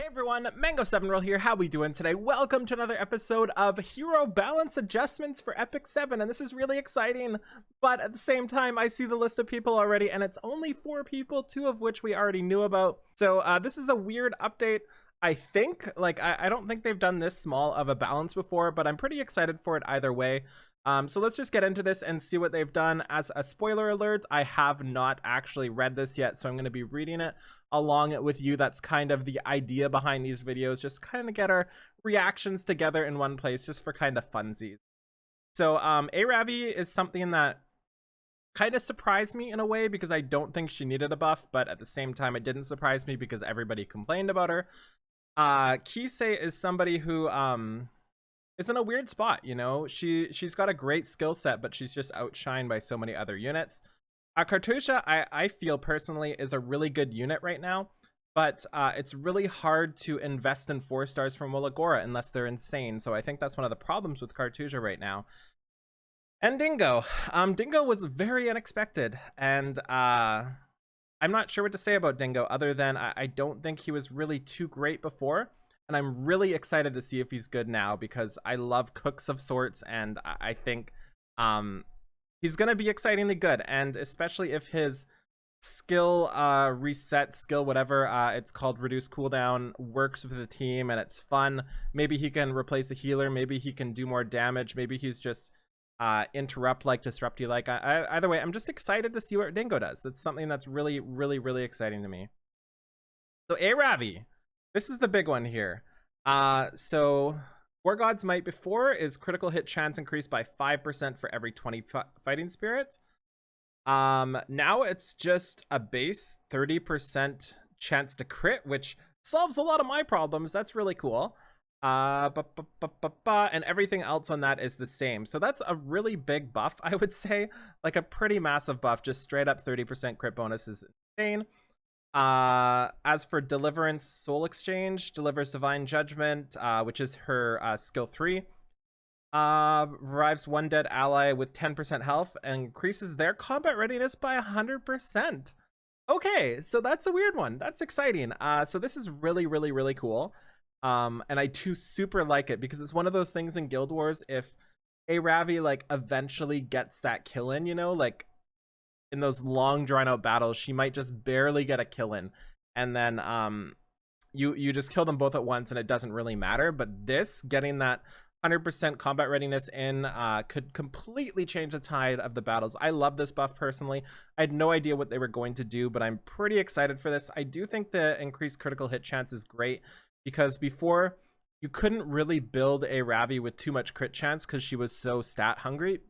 Everyone, Mango7Roll here. How we doing today? Welcome to another episode of Hero Balance Adjustments for Epic 7, and this is really exciting, but at the same time, I see the list of people already, and it's only 4 people, 2 of which we already knew about. So this is a weird update, I think. Like, I don't think they've done this small of a balance before, but I'm pretty excited for it either way. So let's just get into this and see what they've done. As a spoiler alert, I have not actually read this yet, so I'm going to be reading it along with you. That's kind of the idea behind these videos, just kind of get our reactions together in one place, just for kind of funsies. So Ravi is something that kind of surprised me in a way, because I don't think she needed a buff, but at the same time it didn't surprise me because everybody complained about her. Kisei is somebody who is in a weird spot, you know. She's got a great skill set, but she's just outshined by so many other units. Kartusha, I feel personally, is a really good unit right now, but it's really hard to invest in 4 stars from Wolagora unless they're insane. So I think that's one of the problems with Kartusha right now. And Dingo. Dingo was very unexpected, and I'm not sure what to say about Dingo other than I don't think he was really too great before, and I'm really excited to see if he's good now, because I love cooks of sorts, and I think he's gonna be excitingly good, and especially if his skill reset skill, whatever it's called, reduce cooldown, works with the team and it's fun. Maybe he can replace a healer, maybe he can do more damage, maybe he's just interrupt like, disrupt you like. Either way, I'm just excited to see what Dingo does. That's something that's really exciting to me. So Ravi, this is the big one here. So War God's Might before is critical hit chance increased by 5% for every 20 fighting spirits. Now it's just a base 30% chance to crit, which solves a lot of my problems. That's really cool. And everything else on that is the same. So that's a really big buff, I would say. Like a pretty massive buff. Just straight up 30% crit bonus is insane. As for Deliverance, Soul Exchange delivers Divine Judgment, which is her skill 3. Revives one dead ally with 10% health and increases their combat readiness by 100%. Okay, so that's a weird one. That's exciting. So this is really cool. And I do super like it, because it's one of those things in Guild Wars, if Ravi like eventually gets that kill in, you know, like in those long drawn out battles, she might just barely get a kill in, and then you just kill them both at once and it doesn't really matter. But this, getting that 100% combat readiness in, could completely change the tide of the battles. I love this buff personally. I had no idea what they were going to do, but I'm pretty excited for this. I do think the increased critical hit chance is great, because before you couldn't really build a Ravi with too much crit chance because she was so stat hungry.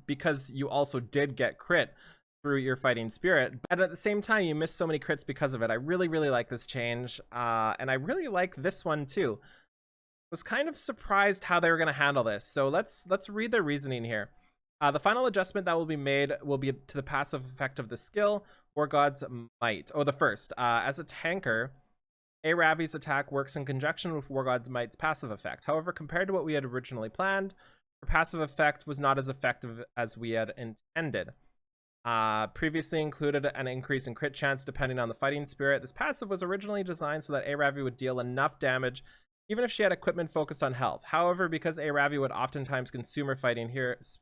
Because you also did get crit through your fighting spirit, but at the same time you missed so many crits because of it. I really like this change, and I really like this one too. Was kind of surprised how they were going to handle this, so let's read the reasoning here. The final adjustment that will be made will be to the passive effect of the skill War God's Might. The first, as a tanker, Ravi's attack works in conjunction with War God's Might's passive effect. However, compared to what we had originally planned, her passive effect was not as effective as we had intended. Previously included an increase in crit chance depending on the fighting spirit. This passive was originally designed so that Ravi would deal enough damage even if she had equipment focused on health. However, because Ravi would oftentimes consume her fighting here, it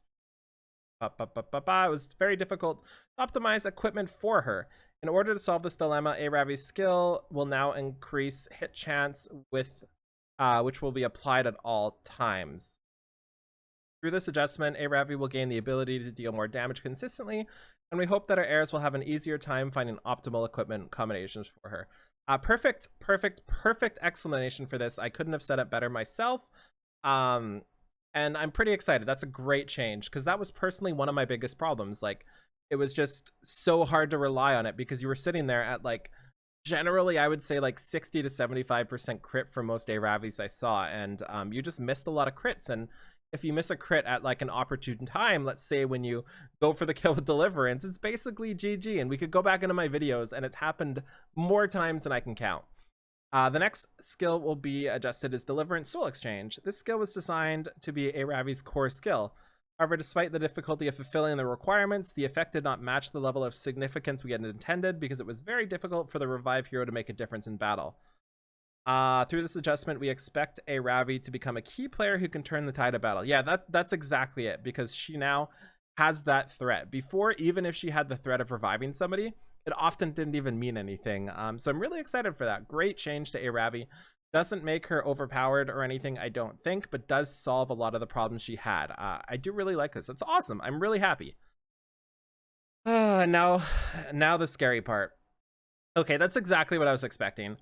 was very difficult to optimize equipment for her. In order to solve this dilemma, Ravi's skill will now increase hit chance with which will be applied at all times. Through this adjustment, Ravi will gain the ability to deal more damage consistently, and we hope that our heirs will have an easier time finding optimal equipment combinations for her. Perfect explanation for this. I couldn't have said it better myself. And I'm pretty excited. That's a great change, because that was personally one of my biggest problems. Like, it was just so hard to rely on it, because you were sitting there at, like, generally I would say like 60 to 75% crit for most Ravis I saw, and you just missed a lot of crits. And if you miss a crit at like an opportune time, let's say when you go for the kill with Deliverance, it's basically GG. And we could go back into my videos, and it happened more times than I can count. The next skill will be adjusted as Deliverance Soul Exchange. This skill was designed to be Ravi's core skill. However, despite the difficulty of fulfilling the requirements, the effect did not match the level of significance we had intended, because it was very difficult for the revived hero to make a difference in battle. Through this adjustment, we expect a Ravi to become a key player who can turn the tide of battle. Yeah, that's exactly it, because she now has that threat. Before, even if she had the threat of reviving somebody, it often didn't even mean anything. So I'm really excited for that. Great change to a Ravi. Doesn't make her overpowered or anything, I don't think, but does solve a lot of the problems she had. I do really like this. It's awesome. I'm really happy. Now the scary part. Okay, that's exactly what I was expecting.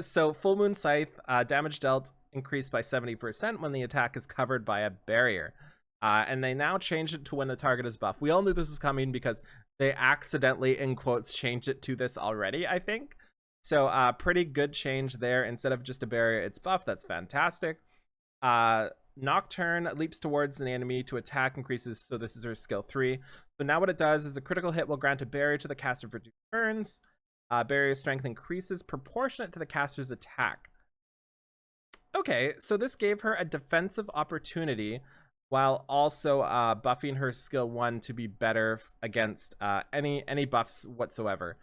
So Full Moon Scythe, damage dealt increased by 70% when the attack is covered by a barrier. And they now changed it to when the target is buffed. We all knew this was coming because they accidentally, in quotes, changed it to this already, I think. So pretty good change there. Instead of just a barrier, it's buffed. That's fantastic. Nocturne leaps towards an enemy to attack, increases, so this is her skill 3. So now what it does is a critical hit will grant a barrier to the caster for 2 turns. Barrier strength increases proportionate to the caster's attack. Okay, so this gave her a defensive opportunity while also buffing her skill 1 to be better against any buffs whatsoever.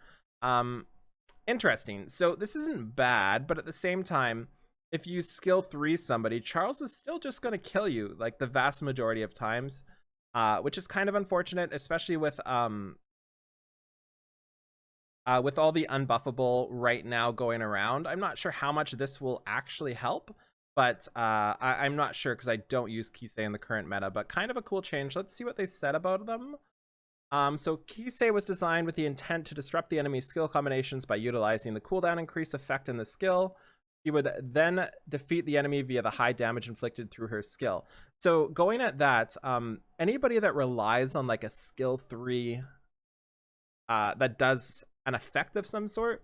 Interesting. So this isn't bad, but at the same time, if you skill 3 somebody, Charles is still just going to kill you like the vast majority of times, which is kind of unfortunate, especially with all the unbuffable right now going around. I'm not sure how much this will actually help, but I'm not sure because I don't use Kisei in the current meta, but kind of a cool change. Let's see what they said about them. So Kisei was designed with the intent to disrupt the enemy's skill combinations by utilizing the cooldown increase effect in the skill. She would then defeat the enemy via the high damage inflicted through her skill. So going at that, anybody that relies on like a skill 3 that does an effect of some sort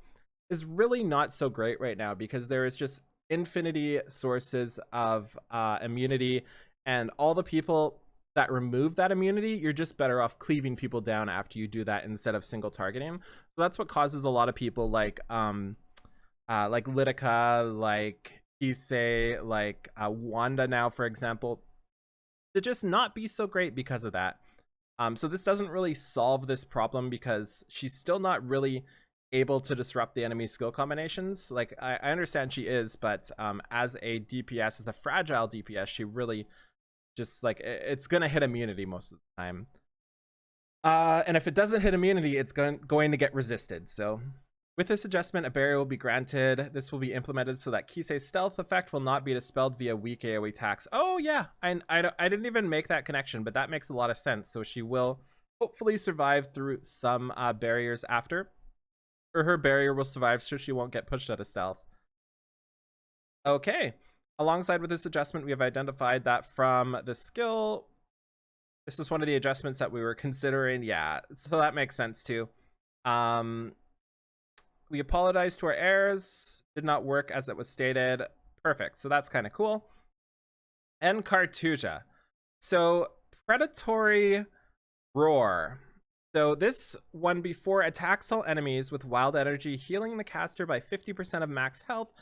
is really not so great right now, because there is just infinity sources of immunity, and all the people that remove that immunity, you're just better off cleaving people down after you do that instead of single targeting. So that's what causes a lot of people like Litica, like Kisei, like Wanda now, for example, to just not be so great because of that. So this doesn't really solve this problem because she's still not really able to disrupt the enemy's skill combinations. Like I understand she is, but as a DPS, as a fragile DPS, she really just like it's gonna hit immunity most of the time. And if it doesn't hit immunity, it's going to get resisted. So with this adjustment, a barrier will be granted. This will be implemented so that Kisei's stealth effect will not be dispelled via weak AoE attacks. Oh yeah, I didn't even make that connection, but that makes a lot of sense. So she will hopefully survive through some barriers after, or her barrier will survive so she won't get pushed out of stealth. Okay, alongside with this adjustment, we have identified that from the skill, this was one of the adjustments that we were considering. Yeah, so that makes sense too. We apologize to our heirs. Did not work as it was stated. Perfect. So that's kind of cool. And Cartuja. So Predatory Roar. So this one before attacks all enemies with wild energy, healing the caster by 50% of max health,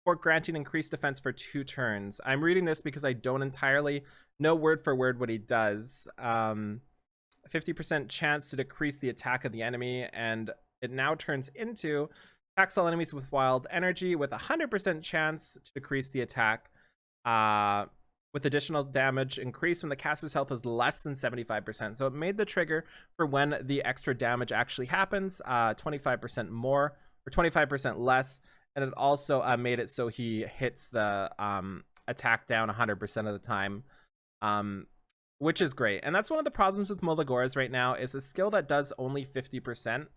or granting increased defense for 2 turns. I'm reading this because I don't entirely know word for word what he does. 50% chance to decrease the attack of the enemy, and it now turns into attacks all enemies with wild energy with 100% chance to decrease the attack, with additional damage increase when the caster's health is less than 75%. So it made the trigger for when the extra damage actually happens 25% more or 25% less, and it also made it so he hits the attack down 100% of the time, which is great. And that's one of the problems with Molagoras right now, is a skill that does only 50%.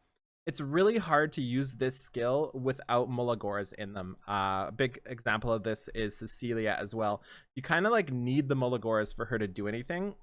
It's really hard to use this skill without Molagoras in them. A big example of this is Cecilia as well. You kind of like need the Molagoras for her to do anything.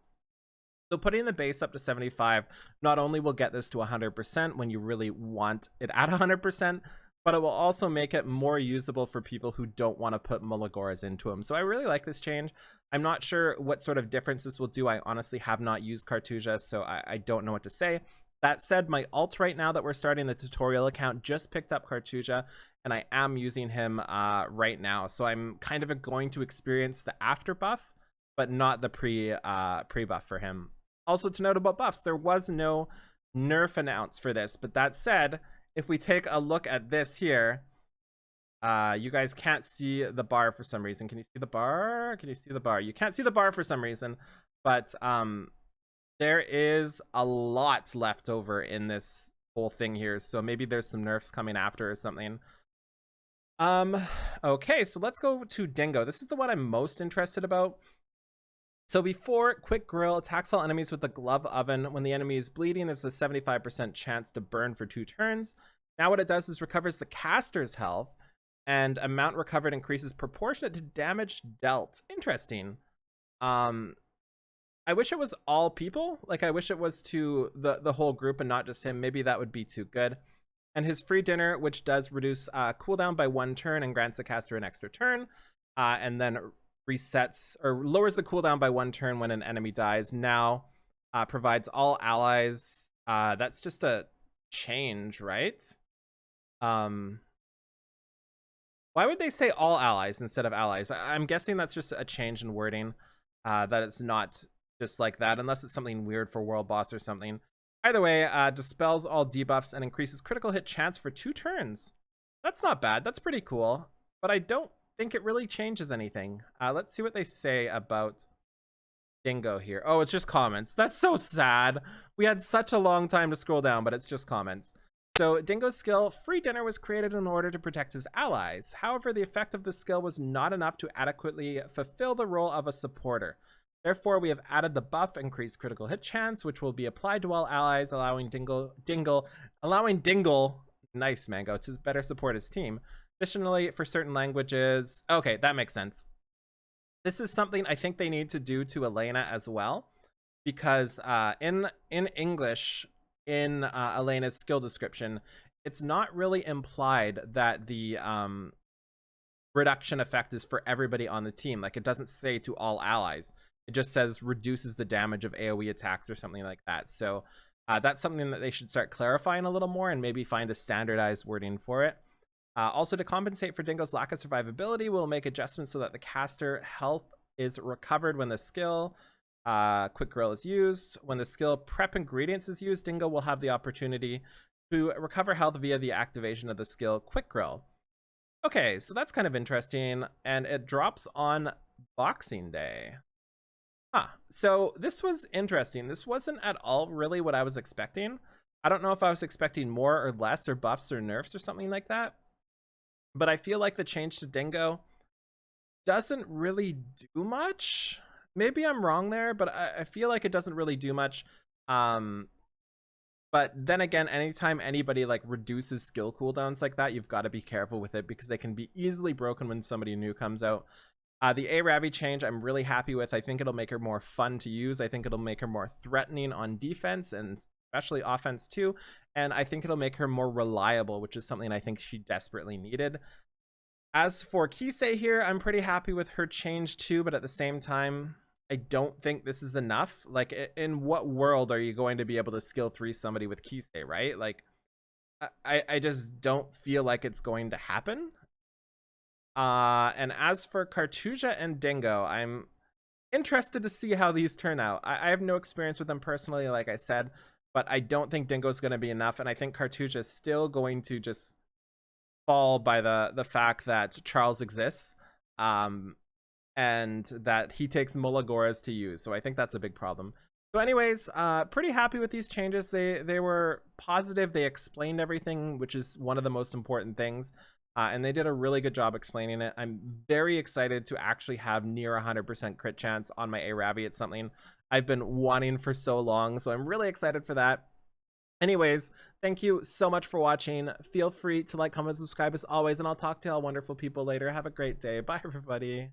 So putting the base up to 75 not only will get this to 100% when you really want it at 100%, but it will also make it more usable for people who don't want to put Molagoras into them. So I really like this change. I'm not sure what sort of difference this will do. I honestly have not used Cartuja, so I don't know what to say. That said, my alt right now that we're starting the tutorial account just picked up Cartuja, and I am using him right now. So I'm kind of going to experience the after buff, but not the pre-buff for him. Also to note about buffs, there was no nerf announced for this, but that said, if we take a look at this here, You guys can't see the bar for some reason. Can you see the bar? Can you see the bar? You can't see the bar for some reason, but there is a lot left over in this whole thing here. So maybe there's some nerfs coming after or something. Okay, so let's go to Dingo. This is the one I'm most interested about. So before, Quick Grill attacks all enemies with the glove oven. When the enemy is bleeding, there's a 75% chance to burn for 2 turns. Now what it does is recovers the caster's health, and amount recovered increases proportionate to damage dealt. Interesting. I wish it was all people. Like, I wish it was to the whole group and not just him. Maybe that would be too good. And his free dinner, which does reduce cooldown by 1 turn and grants the caster an extra turn, and then resets or lowers the cooldown by 1 turn when an enemy dies. Now provides all allies. That's just a change, right? Why would they say all allies instead of allies? I'm guessing that's just a change in wording, that it's not just like that, unless it's something weird for World Boss or something. Either way, dispels all debuffs and increases critical hit chance for 2 turns. That's not bad. That's pretty cool. But I don't think it really changes anything. Let's see what they say about Dingo here. Oh, it's just comments. That's so sad. We had such a long time to scroll down, but it's just comments. So Dingo's skill, Free Dinner, was created in order to protect his allies. However, the effect of this skill was not enough to adequately fulfill the role of a supporter. Therefore, we have added the buff increased critical hit chance, which will be applied to all allies, allowing Dingle, nice Mango, to better support his team. Additionally, for certain languages, okay, that makes sense. This is something I think they need to do to Elena as well, because in English, in Elena's skill description, it's not really implied that the reduction effect is for everybody on the team. Like, it doesn't say to all allies. It just says reduces the damage of AoE attacks or something like that. So that's something that they should start clarifying a little more and maybe find a standardized wording for it. Also, to compensate for Dingo's lack of survivability, we'll make adjustments so that the caster health is recovered when the skill Quick Grill is used. When the skill Prep Ingredients is used, Dingo will have the opportunity to recover health via the activation of the skill Quick Grill. Okay, so that's kind of interesting, and it drops on Boxing Day. So this was interesting. This wasn't at all really what I was expecting. I don't know if I was expecting more or less or buffs or nerfs or something like that. But I feel like the change to Dingo doesn't really do much. Maybe I'm wrong there, but I feel like it doesn't really do much. But then again, anytime anybody like reduces skill cooldowns like that, you've got to be careful with it because they can be easily broken when somebody new comes out. The Ravi change I'm really happy with. I think it'll make her more fun to use. I think it'll make her more threatening on defense and especially offense too. And I think it'll make her more reliable, which is something I think she desperately needed. As for Kisei here, I'm pretty happy with her change too, but at the same time, I don't think this is enough. Like, in what world are you going to be able to skill 3 somebody with Kisei, right? Like, I just don't feel like it's going to happen. And as for Cartuja and Dingo, I'm interested to see how these turn out. I have no experience with them personally, like I said, but I don't think Dingo's going to be enough, and I think Cartuja is still going to just fall by the fact that Charles exists, and that he takes Mulagoras to use. So I think that's a big problem. So anyways, pretty happy with these changes. They were positive. They explained everything, which is one of the most important things. And they did a really good job explaining it. I'm very excited to actually have near 100% crit chance on my Ravi. It's something I've been wanting for so long, so I'm really excited for that. Anyways, thank you so much for watching. Feel free to like, comment, subscribe as always, and I'll talk to y'all wonderful people later. Have a great day. Bye, everybody.